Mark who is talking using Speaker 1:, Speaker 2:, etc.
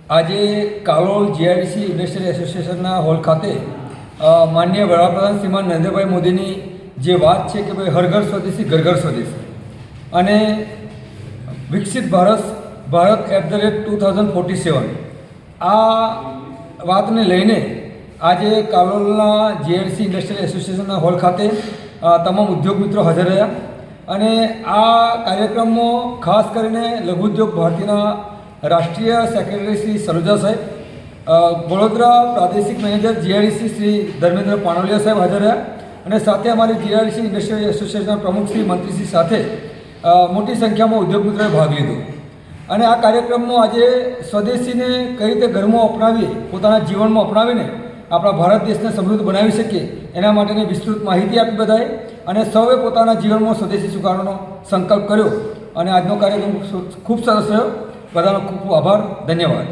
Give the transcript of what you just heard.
Speaker 1: આજે Kalol GIDC industrial એસોસિએશનના hall ખાતે માનનીય વડાપ્રધાન શ્રીમાન નરેન્દ્રભાઈ મોદીની જે વાત છે કે ભાઈ હર ઘર સ્વદેશી ઘર ઘર સ્વદેશી અને વિકસિત ભારત @2047 આ વાતને લઈને આજે કાલોલના જીઆઈડીસી ઇન્ડસ્ટ્રીયલ એસોસિએશનના હોલ ખાતે તમામ ઉદ્યોગ મિત્રો હાજર રહ્યા અને આ કાર્યક્રમમાં ખાસ કરીને લઘુ ઉદ્યોગ ભારતીના રાષ્ટ્રીય સેક્રેટરી શ્રી સલુજા સાહેબ, વડોદરા પ્રાદેશિક મેનેજર જીઆઈડીસી શ્રી ધર્મેન્દ્ર પાનોલિયા સાહેબ હાજર રહ્યા અને સાથે અમારી જીઆઈડીસી ઇન્ડસ્ટ્રીયલ એસોસિએશનના પ્રમુખ શ્રી મંત્રીશ્રી સાથે મોટી સંખ્યામાં ઉદ્યોગ મિત્રોએ ભાગ લીધો અને આ કાર્યક્રમમાં આજે સ્વદેશીને કઈ રીતે ઘરમાં અપનાવીએ, પોતાના જીવનમાં અપનાવીને આપણા ભારત દેશને સમૃદ્ધ બનાવી શકીએ એના માટેની વિસ્તૃત માહિતી આપી બધાએ અને સૌએ પોતાના જીવનમાં સ્વદેશી સ્વીકારવાનો સંકલ્પ કર્યો અને આજનો કાર્યક્રમ ખૂબ સરસ રહ્યો. બધાનો ખૂબ ખૂબ આભાર, ધન્યવાદ.